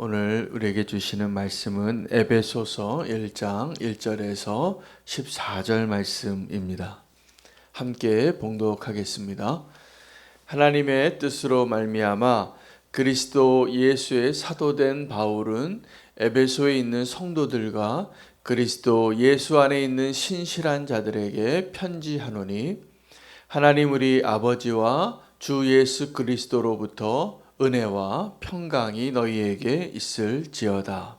오늘 우리에게 주시는 말씀은 에베소서 1장 1절에서 14절 말씀입니다. 함께 봉독하겠습니다. 하나님의 뜻으로 말미암아 그리스도 예수의 사도된 바울은 에베소에 있는 성도들과 그리스도 예수 안에 있는 신실한 자들에게 편지하노니, 하나님 우리 아버지와 주 예수 그리스도로부터 은혜와 평강이 너희에게 있을지어다.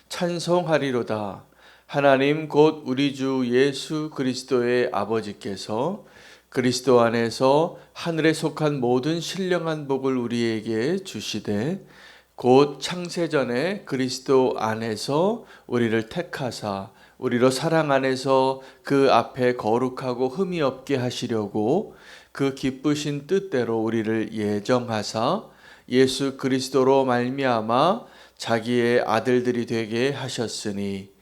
찬송하리로다. 하나님 곧 우리 주 예수 그리스도의 아버지께서 그리스도 안에서 하늘에 속한 모든 신령한 복을 우리에게 주시되, 곧 창세전에 그리스도 안에서 우리를 택하사 우리로 사랑 안에서 그 앞에 거룩하고 흠이 없게 하시려고 그 기쁘신 뜻대로 우리를 예정하사 예수 그리스도로 말미암아 자기의 아들들이 되게 하셨으니,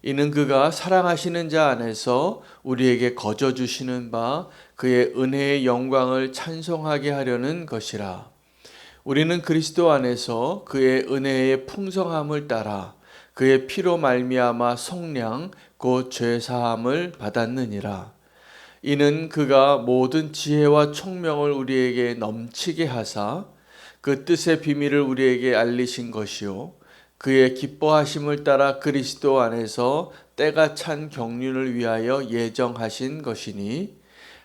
이는 그가 사랑하시는 자 안에서 우리에게 거저 주시는 바 그의 은혜의 영광을 찬송하게 하려는 것이라. 우리는 그리스도 안에서 그의 은혜의 풍성함을 따라 그의 피로 말미암아 속량 곧 죄 사함을 받았느니라. 이는 그가 모든 지혜와 총명을 우리에게 넘치게 하사 그 뜻의 비밀을 우리에게 알리신 것이요, 그의 기뻐하심을 따라 그리스도 안에서 때가 찬 경륜을 위하여 예정하신 것이니,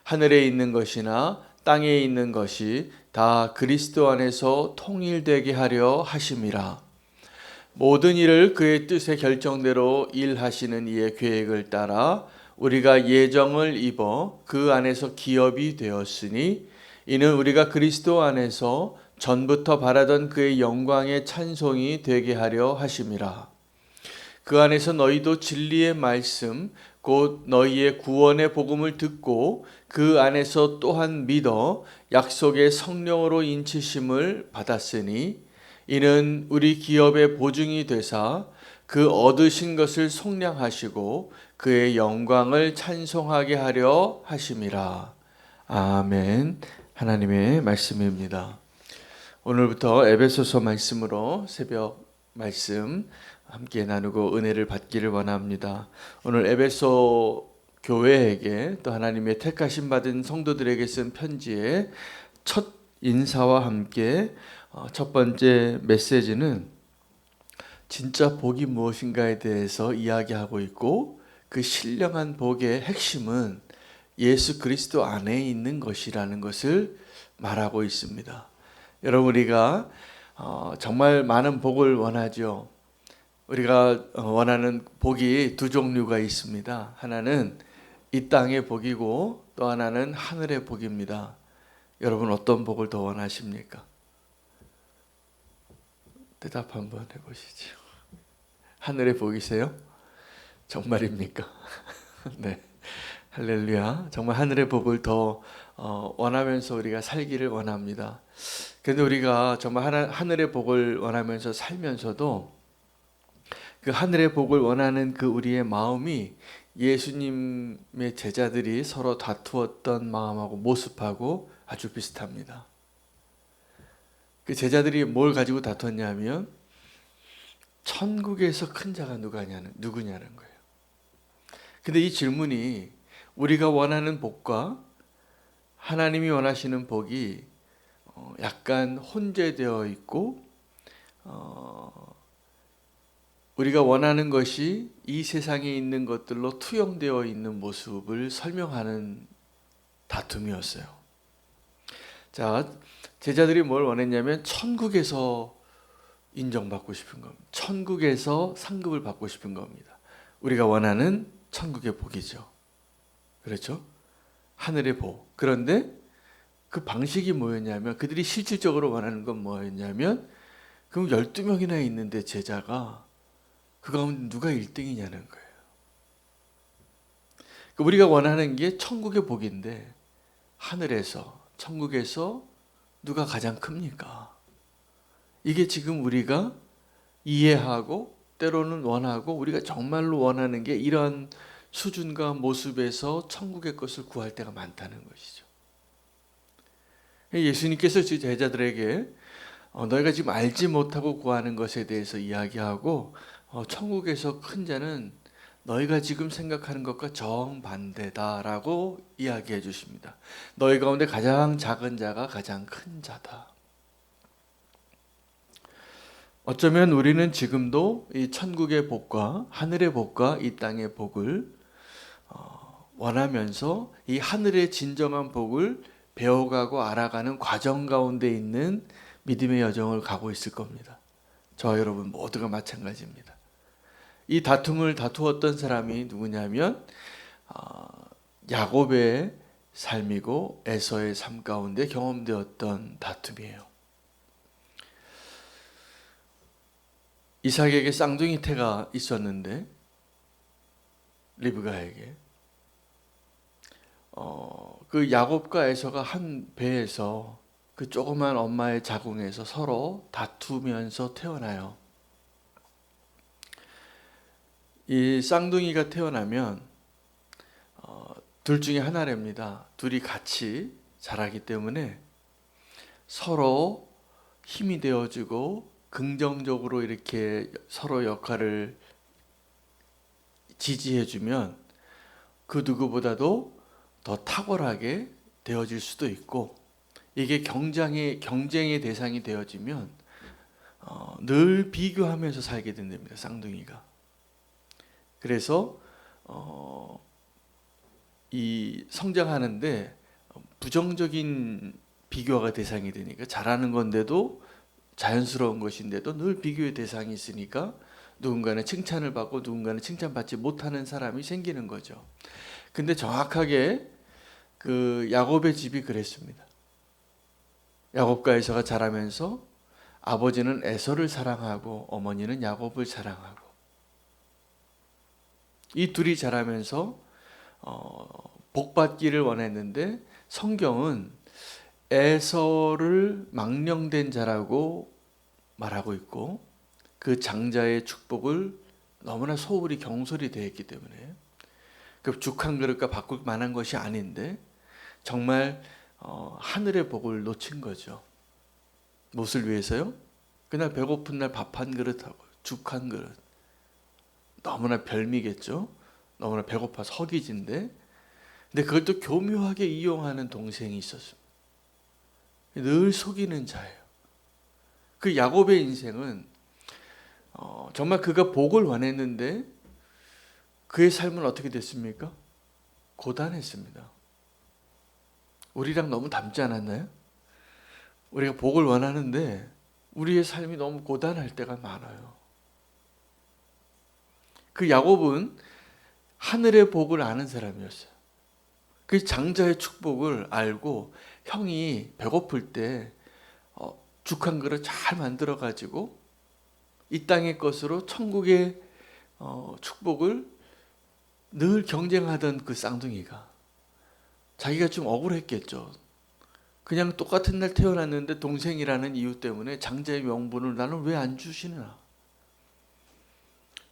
하늘에 있는 것이나 땅에 있는 것이 다 그리스도 안에서 통일되게 하려 하심이라. 모든 일을 그의 뜻의 결정대로 일하시는 이의 계획을 따라 우리가 예정을 입어 그 안에서 기업이 되었으니, 이는 우리가 그리스도 안에서 전부터 바라던 그의 영광의 찬송이 되게 하려 하심이라. 그 안에서 너희도 진리의 말씀 곧 너희의 구원의 복음을 듣고 그 안에서 또한 믿어 약속의 성령으로 인치심을 받았으니, 이는 우리 기업의 보증이 되사 그 얻으신 것을 속량하시고 그의 영광을 찬송하게 하려 하심이라. 아멘. 하나님의 말씀입니다. 오늘부터 에베소서 말씀으로 새벽 말씀 함께 나누고 은혜를 받기를 원합니다. 오늘 에베소 교회에게 또 하나님의 택하심 받은 성도들에게 쓴 편지의 첫 인사와 함께 첫 번째 메시지는 진짜 복이 무엇인가에 대해서 이야기하고 있고, 그 신령한 복의 핵심은 예수 그리스도 안에 있는 것이라는 것을 말하고 있습니다. 여러분, 우리가 정말 많은 복을 원하죠. 우리가 원하는 복이 두 종류가 있습니다. 하나는 이 땅의 복이고 또 하나는 하늘의 복입니다. 여러분, 어떤 복을 더 원하십니까? 대답 한번 해보시죠. 하늘의 복이세요? 정말입니까? 네, 할렐루야. 정말 하늘의 복을 더 원하면서 우리가 살기를 원합니다. 그런데 우리가 정말 하늘의 복을 원하면서 살면서도 그 하늘의 복을 원하는 그 우리의 마음이 예수님의 제자들이 서로 다투었던 마음하고 모습하고 아주 비슷합니다. 그 제자들이 뭘 가지고 다투었냐면 천국에서 큰 자가 누구냐는 거예요. 근데 이 질문이 우리가 원하는 복과 하나님이 원하시는 복이 약간 혼재되어 있고, 우리가 원하는 것이 이 세상에 있는 것들로 투영되어 있는 모습을 설명하는 다툼이었어요. 자, 제자들이 뭘 원했냐면 천국에서 인정받고 싶은 겁니다. 천국에서 상급을 받고 싶은 겁니다. 우리가 원하는 천국의 복이죠. 그렇죠? 하늘의 복. 그런데 그 방식이 뭐였냐면, 그들이 실질적으로 원하는 건 뭐였냐면, 그럼 12명이나 있는데 제자가 그 가운데 누가 1등이냐는 거예요. 우리가 원하는 게 천국의 복인데, 하늘에서, 천국에서 누가 가장 큽니까? 이게 지금 우리가 이해하고 때로는 원하고 우리가 정말로 원하는 게 이런 수준과 모습에서 천국의 것을 구할 때가 많다는 것이죠. 예수님께서 제자들에게 너희가 지금 알지 못하고 구하는 것에 대해서 이야기하고 천국에서 큰 자는 너희가 지금 생각하는 것과 정반대다라고 이야기해 주십니다. 너희 가운데 가장 작은 자가 가장 큰 자다. 어쩌면 우리는 지금도 이 천국의 복과 하늘의 복과 이 땅의 복을 원하면서 이 하늘의 진정한 복을 배워가고 알아가는 과정 가운데 있는 믿음의 여정을 가고 있을 겁니다. 저와 여러분 모두가 마찬가지입니다. 이 다툼을 다투었던 사람이 누구냐면 야곱의 삶이고 에서의 삶 가운데 경험되었던 다툼이에요. 이삭에게 쌍둥이 태가 있었는데 리브가에게 그 야곱과 에서가 한 배에서 그 조그만 엄마의 자궁에서 서로 다투면서 태어나요. 이 쌍둥이가 태어나면 둘 중에 하나랍니다. 둘이 같이 자라기 때문에 서로 힘이 되어주고 긍정적으로 이렇게 서로 역할을 지지해주면 그 누구보다도 더 탁월하게 되어질 수도 있고, 이게 경쟁의 대상이 되어지면 늘 비교하면서 살게 된답니다. 쌍둥이가. 그래서 이 성장하는데 부정적인 비교가 대상이 되니까, 잘하는 건데도 자연스러운 것인데도 늘 비교의 대상이 있으니까 누군가는 칭찬을 받고 누군가는 칭찬받지 못하는 사람이 생기는 거죠. 근데 정확하게 그 야곱의 집이 그랬습니다. 야곱과 에서가 자라면서 아버지는 에서를 사랑하고 어머니는 야곱을 사랑하고, 이 둘이 자라면서 복받기를 원했는데 성경은 에서를 망령된 자라고 말하고 있고, 그 장자의 축복을 너무나 소홀히 경솔히 대했기 때문에 그 죽 한 그릇과 바꿀 만한 것이 아닌데 정말 하늘의 복을 놓친 거죠. 무엇을 위해서요? 그날 배고픈 날 밥 한 그릇하고 죽 한 그릇, 너무나 별미겠죠. 너무나 배고파서 허기진데, 근데 그걸 또 교묘하게 이용하는 동생이 있었습니다. 늘 속이는 자예요. 그 야곱의 인생은 정말 그가 복을 원했는데 그의 삶은 어떻게 됐습니까? 고단했습니다. 우리랑 너무 닮지 않았나요? 우리가 복을 원하는데 우리의 삶이 너무 고단할 때가 많아요. 그 야곱은 하늘의 복을 아는 사람이었어요. 그 장자의 축복을 알고 형이 배고플 때 죽 한 그릇 잘 만들어 가지고 이 땅의 것으로 천국의 축복을 늘 경쟁하던 그 쌍둥이가 자기가 좀 억울했겠죠. 그냥 똑같은 날 태어났는데 동생이라는 이유 때문에 장자의 명분을 나는 왜 안 주시나?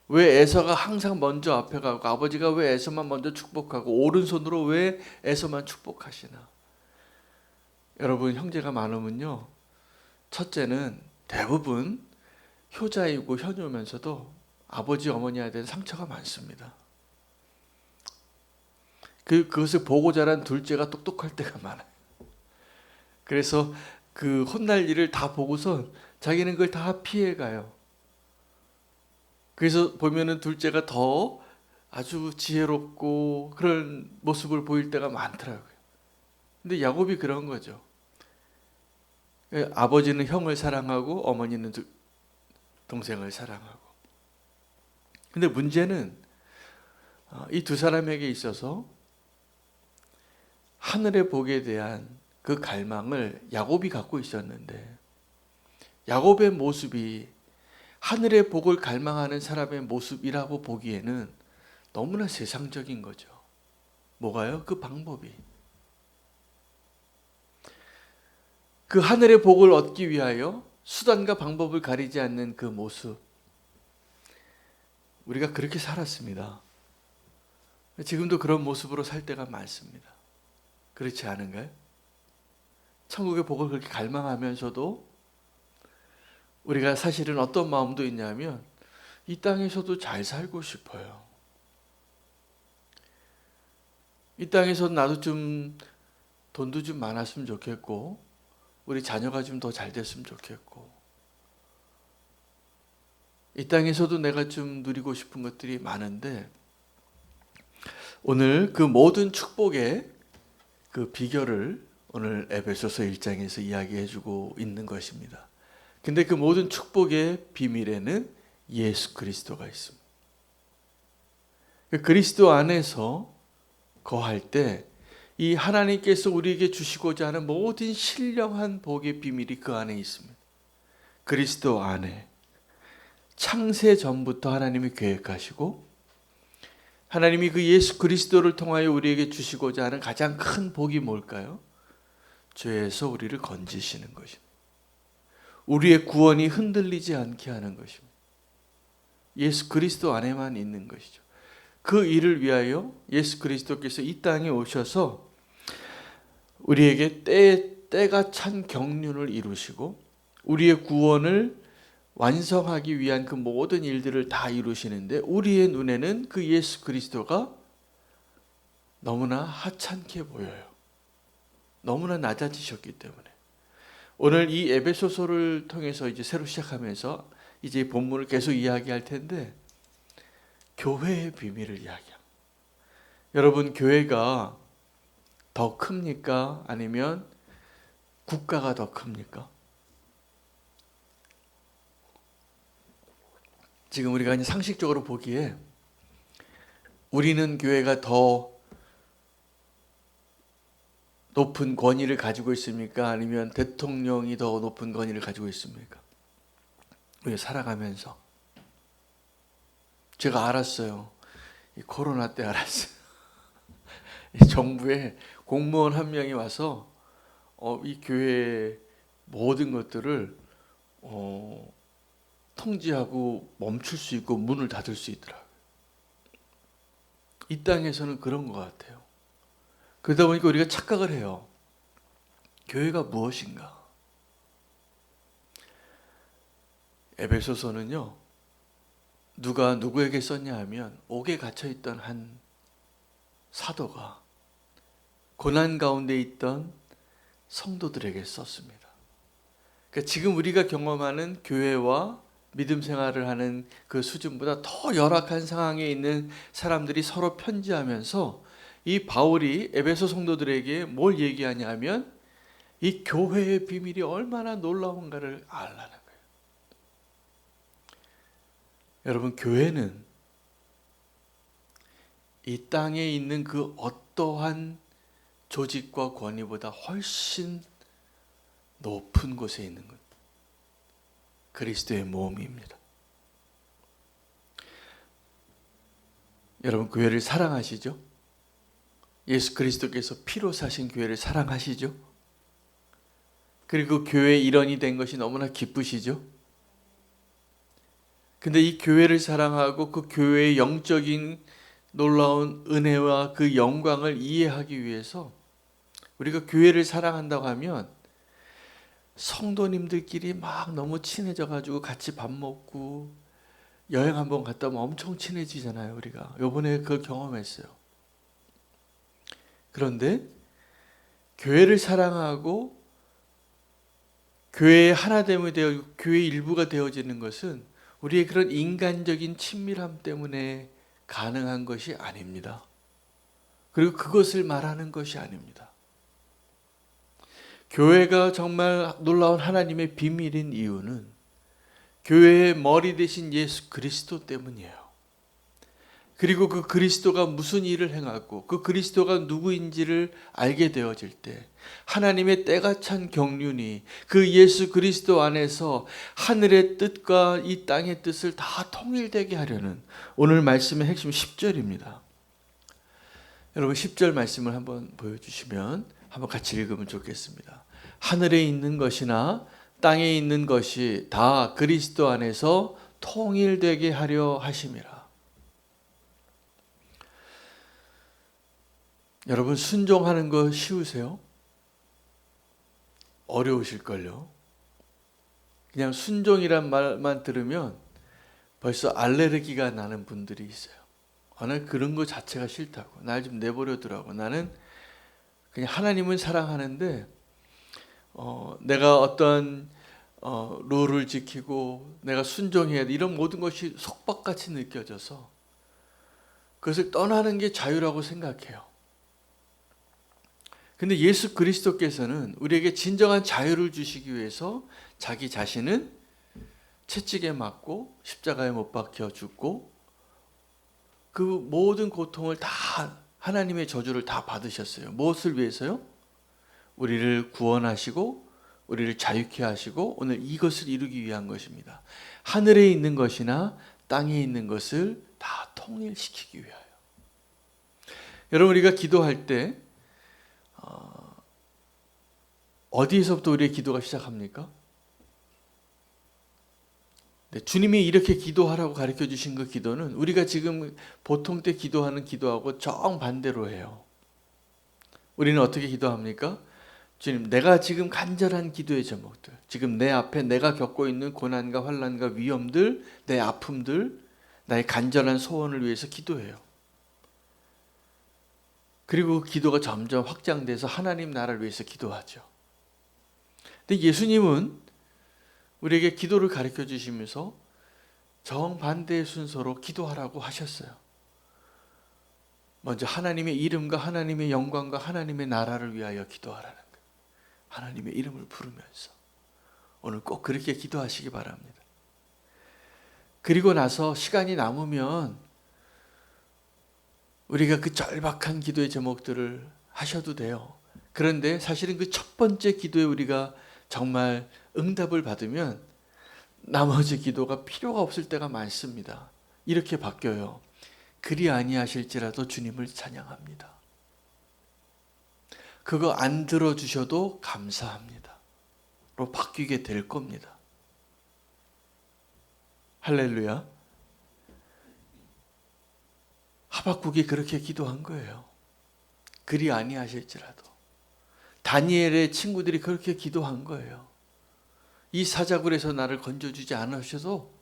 왜 에서가 항상 먼저 앞에 가고 아버지가 왜 에서만 먼저 축복하고 오른손으로 왜 에서만 축복하시나? 여러분, 형제가 많으면요, 첫째는 대부분 효자이고 효녀면서도 아버지 어머니에 대한 상처가 많습니다. 그것을 보고 자란 둘째가 똑똑할 때가 많아요. 그래서 그 혼날 일을 다 보고서 자기는 그걸 다 피해가요. 그래서 보면은 둘째가 더 아주 지혜롭고 그런 모습을 보일 때가 많더라고요. 근데 야곱이 그런 거죠. 아버지는 형을 사랑하고 어머니는 동생을 사랑하고. 근데 문제는 이 두 사람에게 있어서 하늘의 복에 대한 그 갈망을 야곱이 갖고 있었는데, 야곱의 모습이 하늘의 복을 갈망하는 사람의 모습이라고 보기에는 너무나 세상적인 거죠. 뭐가요? 그 방법이. 그 하늘의 복을 얻기 위하여 수단과 방법을 가리지 않는 그 모습. 우리가 그렇게 살았습니다. 지금도 그런 모습으로 살 때가 많습니다. 그렇지 않은가요? 천국의 복을 그렇게 갈망하면서도 우리가 사실은 어떤 마음도 있냐면 이 땅에서도 잘 살고 싶어요. 이 땅에서 나도 좀 돈도 좀 많았으면 좋겠고 우리 자녀가 좀 더 잘 됐으면 좋겠고 이 땅에서도 내가 좀 누리고 싶은 것들이 많은데 오늘 그 모든 축복의 그 비결을 오늘 에베소서 1장에서 이야기해주고 있는 것입니다. 근데 그 모든 축복의 비밀에는 예수 그리스도가 있습니다. 그리스도 안에서 거할 때 이 하나님께서 우리에게 주시고자 하는 모든 신령한 복의 비밀이 그 안에 있습니다. 그리스도 안에 창세 전부터 하나님이 계획하시고 하나님이 그 예수 그리스도를 통하여 우리에게 주시고자 하는 가장 큰 복이 뭘까요? 죄에서 우리를 건지시는 것입니다. 우리의 구원이 흔들리지 않게 하는 것입니다. 예수 그리스도 안에만 있는 것이죠. 그 일을 위하여 예수 그리스도께서 이 땅에 오셔서 우리에게 때가 찬 경륜을 이루시고 우리의 구원을 완성하기 위한 그 모든 일들을 다 이루시는데 우리의 눈에는 그 예수 그리스도가 너무나 하찮게 보여요. 너무나 낮아지셨기 때문에. 오늘 이 에베소서를 통해서 이제 새로 시작하면서 이제 본문을 계속 이야기할 텐데 교회의 비밀을 이야기합니다. 여러분, 교회가 더 큽니까? 아니면 국가가 더 큽니까? 지금 우리가 이제 상식적으로 보기에 우리는 교회가 더 높은 권위를 가지고 있습니까? 아니면 대통령이 더 높은 권위를 가지고 있습니까? 우리가 살아가면서 제가 알았어요. 이 코로나 때 알았어요. 정부에 공무원 한 명이 와서 이 교회의 모든 것들을 통제하고 멈출 수 있고 문을 닫을 수 있더라고요. 이 땅에서는 그런 것 같아요. 그러다 보니까 우리가 착각을 해요. 교회가 무엇인가? 에베소서는요, 누가 누구에게 썼냐 하면 옥에 갇혀있던 한 사도가 고난 가운데 있던 성도들에게 썼습니다. 그러니까 지금 우리가 경험하는 교회와 믿음 생활을 하는 그 수준보다 더 열악한 상황에 있는 사람들이 서로 편지하면서 이 바울이 에베소 성도들에게 뭘 얘기하냐 하면 이 교회의 비밀이 얼마나 놀라운가를 알라는 거예요. 여러분, 교회는 이 땅에 있는 그 어떠한 조직과 권위보다 훨씬 높은 곳에 있는 것. 그리스도의 몸입니다. 여러분, 교회를 사랑하시죠? 예수 그리스도께서 피로 사신 교회를 사랑하시죠? 그리고 교회의 일원이 된 것이 너무나 기쁘시죠? 근데 이 교회를 사랑하고 그 교회의 영적인 놀라운 은혜와 그 영광을 이해하기 위해서 우리가 교회를 사랑한다고 하면 성도님들끼리 막 너무 친해져 가지고 같이 밥 먹고 여행 한번 갔다 오면 엄청 친해지잖아요. 우리가 요번에 그걸 경험했어요. 그런데 교회를 사랑하고 교회의 하나됨이 되어 교회의 일부가 되어지는 것은 우리의 그런 인간적인 친밀함 때문에 가능한 것이 아닙니다. 그리고 그것을 말하는 것이 아닙니다. 교회가 정말 놀라운 하나님의 비밀인 이유는 교회의 머리 대신 예수 그리스도 때문이에요. 그리고 그 그리스도가 무슨 일을 행하고 그 그리스도가 누구인지를 알게 되어질 때 하나님의 때가 찬 경륜이 그 예수 그리스도 안에서 하늘의 뜻과 이 땅의 뜻을 다 통일되게 하려는 오늘 말씀의 핵심 10절입니다. 여러분 10절 말씀을 한번 보여주시면 한번 같이 읽으면 좋겠습니다. 하늘에 있는 것이나 땅에 있는 것이 다 그리스도 안에서 통일되게 하려 하심이라. 여러분 순종하는 거 쉬우세요? 어려우실걸요? 그냥 순종이란 말만 들으면 벌써 알레르기가 나는 분들이 있어요. 나는 그런 거 자체가 싫다고. 날 좀 내버려두라고. 나는 그냥 하나님은 사랑하는데 내가 어떤 룰을 지키고 내가 순종해야 돼. 이런 모든 것이 속박같이 느껴져서 그것을 떠나는 게 자유라고 생각해요. 근데 예수 그리스도께서는 우리에게 진정한 자유를 주시기 위해서 자기 자신은 채찍에 맞고 십자가에 못 박혀 죽고 그 모든 고통을 다 하나님의 저주를 다 받으셨어요. 무엇을 위해서요? 우리를 구원하시고 우리를 자유케 하시고 오늘 이것을 이루기 위한 것입니다. 하늘에 있는 것이나 땅에 있는 것을 다 통일시키기 위하여. 여러분, 우리가 기도할 때 어디에서부터 우리의 기도가 시작합니까? 네, 주님이 이렇게 기도하라고 가르쳐 주신 그 기도는 우리가 지금 보통 때 기도하는 기도하고 정반대로 해요. 우리는 어떻게 기도합니까? 주님, 내가 지금 간절한 기도의 제목들, 지금 내 앞에 내가 겪고 있는 고난과 환난과 위험들, 내 아픔들, 나의 간절한 소원을 위해서 기도해요. 그리고 그 기도가 점점 확장돼서 하나님 나라를 위해서 기도하죠. 근데 예수님은 우리에게 기도를 가르쳐 주시면서 정반대의 순서로 기도하라고 하셨어요. 먼저 하나님의 이름과 하나님의 영광과 하나님의 나라를 위하여 기도하라는 거예요. 하나님의 이름을 부르면서 오늘 꼭 그렇게 기도하시기 바랍니다. 그리고 나서 시간이 남으면 우리가 그 절박한 기도의 제목들을 하셔도 돼요. 그런데 사실은 그 첫 번째 기도에 우리가 정말 응답을 받으면 나머지 기도가 필요가 없을 때가 많습니다. 이렇게 바뀌어요. 그리 아니하실지라도 주님을 찬양합니다. 그거 안 들어주셔도 감사합니다. 로 바뀌게 될 겁니다. 할렐루야. 하박국이 그렇게 기도한 거예요. 그리 아니하실지라도. 다니엘의 친구들이 그렇게 기도한 거예요. 이 사자굴에서 나를 건져주지 않으셔도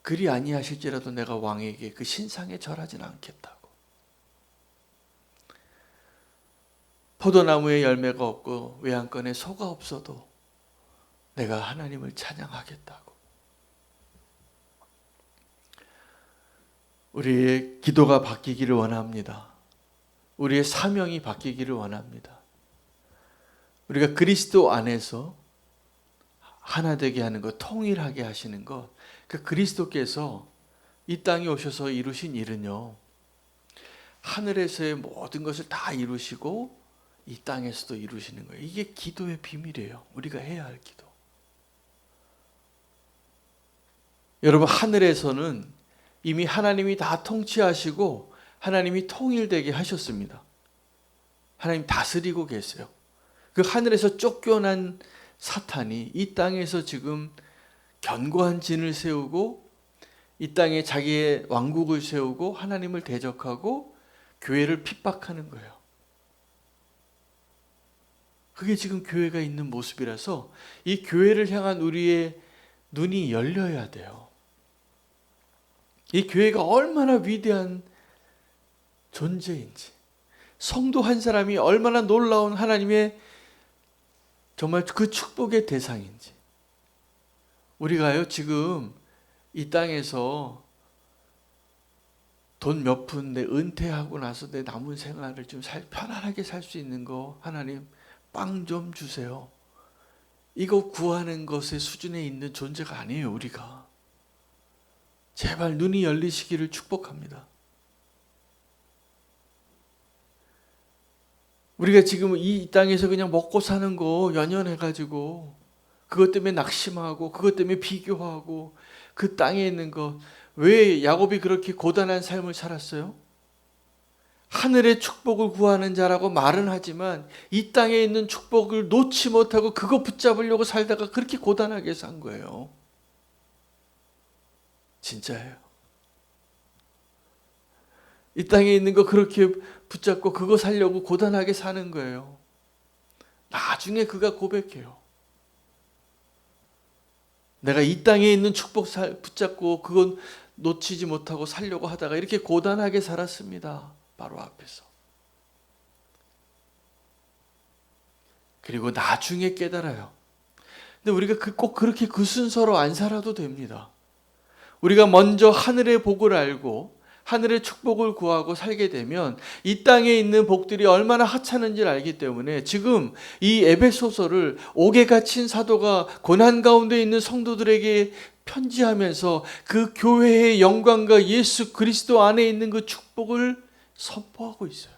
그리 아니하실지라도 내가 왕에게 그 신상에 절하진 않겠다고. 포도나무에 열매가 없고 외양간에 소가 없어도 내가 하나님을 찬양하겠다고. 우리의 기도가 바뀌기를 원합니다. 우리의 사명이 바뀌기를 원합니다. 우리가 그리스도 안에서 하나 되게 하는 것, 통일하게 하시는 것, 그 그리스도께서 이 땅에 오셔서 이루신 일은요, 하늘에서의 모든 것을 다 이루시고 이 땅에서도 이루시는 거예요. 이게 기도의 비밀이에요. 우리가 해야 할 기도. 여러분, 하늘에서는 이미 하나님이 다 통치하시고 하나님이 통일되게 하셨습니다. 하나님 다스리고 계세요. 그 하늘에서 쫓겨난 사탄이 이 땅에서 지금 견고한 진을 세우고 이 땅에 자기의 왕국을 세우고 하나님을 대적하고 교회를 핍박하는 거예요. 그게 지금 교회가 있는 모습이라서 이 교회를 향한 우리의 눈이 열려야 돼요. 이 교회가 얼마나 위대한 존재인지, 성도 한 사람이 얼마나 놀라운 하나님의 정말 그 축복의 대상인지. 우리가요, 지금 이 땅에서 돈 몇 푼 내 은퇴하고 나서 내 남은 생활을 좀 편안하게 살 수 있는 거, 하나님 빵 좀 주세요. 이거 구하는 것의 수준에 있는 존재가 아니에요, 우리가. 제발 눈이 열리시기를 축복합니다. 우리가 지금 이 땅에서 그냥 먹고 사는 거 연연해가지고 그것 때문에 낙심하고 그것 때문에 비교하고 그 땅에 있는 것, 왜 야곱이 그렇게 고단한 삶을 살았어요? 하늘의 축복을 구하는 자라고 말은 하지만 이 땅에 있는 축복을 놓지 못하고 그거 붙잡으려고 살다가 그렇게 고단하게 산 거예요. 진짜예요. 이 땅에 있는 거 그렇게 붙잡고 그거 살려고 고단하게 사는 거예요. 나중에 그가 고백해요. 내가 이 땅에 있는 축복 붙잡고 그건 놓치지 못하고 살려고 하다가 이렇게 고단하게 살았습니다. 바로 앞에서. 그리고 나중에 깨달아요. 근데 우리가 꼭 그렇게 그 순서로 안 살아도 됩니다. 우리가 먼저 하늘의 복을 알고 하늘의 축복을 구하고 살게 되면 이 땅에 있는 복들이 얼마나 하찮은지를 알기 때문에 지금 이 에베소서를 옥에 갇힌 사도가 고난 가운데 있는 성도들에게 편지하면서 그 교회의 영광과 예수 그리스도 안에 있는 그 축복을 선포하고 있어요.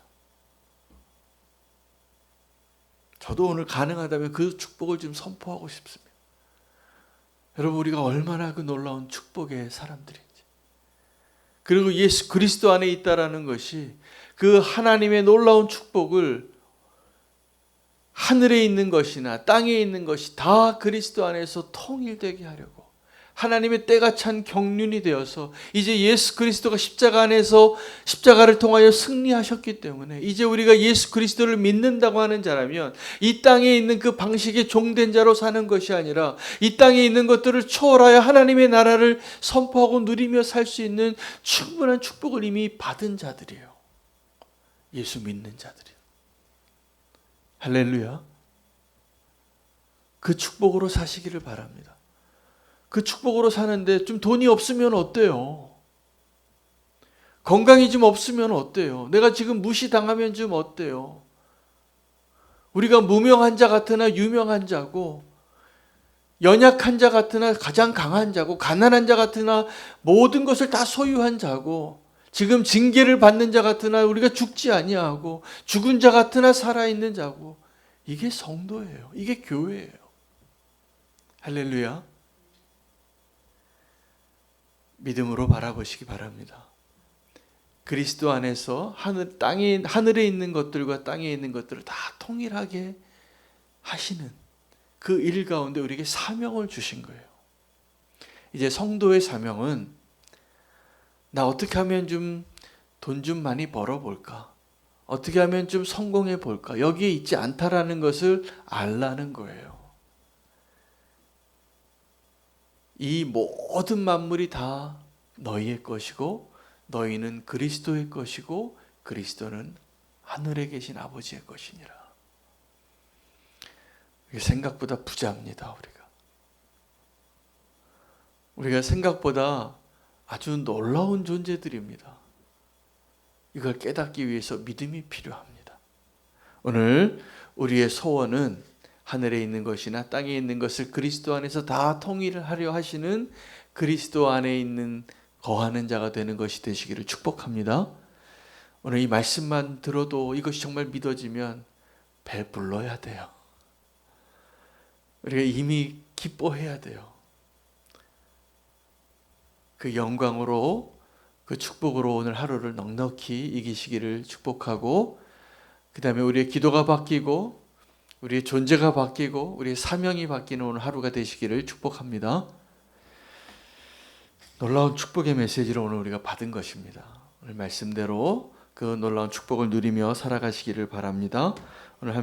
저도 오늘 가능하다면 그 축복을 좀 선포하고 싶습니다. 여러분, 우리가 얼마나 그 놀라운 축복의 사람들인지, 그리고 예수 그리스도 안에 있다라는 것이 그 하나님의 놀라운 축복을 하늘에 있는 것이나 땅에 있는 것이 다 그리스도 안에서 통일되게 하려고 하나님의 때가 찬 경륜이 되어서 이제 예수 그리스도가 십자가 안에서 십자가를 통하여 승리하셨기 때문에 이제 우리가 예수 그리스도를 믿는다고 하는 자라면 이 땅에 있는 그 방식의 종된 자로 사는 것이 아니라 이 땅에 있는 것들을 초월하여 하나님의 나라를 선포하고 누리며 살 수 있는 충분한 축복을 이미 받은 자들이에요. 예수 믿는 자들이에요. 할렐루야. 그 축복으로 사시기를 바랍니다. 그 축복으로 사는데 좀 돈이 없으면 어때요? 건강이 좀 없으면 어때요? 내가 지금 무시당하면 좀 어때요? 우리가 무명한 자 같으나 유명한 자고, 연약한 자 같으나 가장 강한 자고, 가난한 자 같으나 모든 것을 다 소유한 자고, 지금 징계를 받는 자 같으나 우리가 죽지 아니하고, 죽은 자 같으나 살아있는 자고, 이게 성도예요. 이게 교회예요. 할렐루야. 믿음으로 바라보시기 바랍니다. 그리스도 안에서 하늘에 있는 것들과 땅에 있는 것들을 다 통일하게 하시는 그 일 가운데 우리에게 사명을 주신 거예요. 이제 성도의 사명은 나 어떻게 하면 좀 돈 좀 많이 벌어볼까? 어떻게 하면 좀 성공해 볼까? 여기에 있지 않다라는 것을 알라는 거예요. 이 모든 만물이 다 너희의 것이고 너희는 그리스도의 것이고 그리스도는 하늘에 계신 아버지의 것이니라. 생각보다 부자입니다. 우리가 생각보다 아주 놀라운 존재들입니다. 이걸 깨닫기 위해서 믿음이 필요합니다. 오늘 우리의 소원은 하늘에 있는 것이나 땅에 있는 것을 그리스도 안에서 다 통일을 하려 하시는 그리스도 안에 있는 거하는 자가 되는 것이 되시기를 축복합니다. 오늘 이 말씀만 들어도 이것이 정말 믿어지면 배불러야 돼요. 우리가 이미 기뻐해야 돼요. 그 영광으로 그 축복으로 오늘 하루를 넉넉히 이기시기를 축복하고, 그 다음에 우리의 기도가 바뀌고 우리의 존재가 바뀌고 우리의 사명이 바뀌는 오늘 하루가 되시기를 축복합니다. 놀라운 축복의 메시지를 오늘 우리가 받은 것입니다. 오늘 말씀대로 그 놀라운 축복을 누리며 살아가시기를 바랍니다. 오늘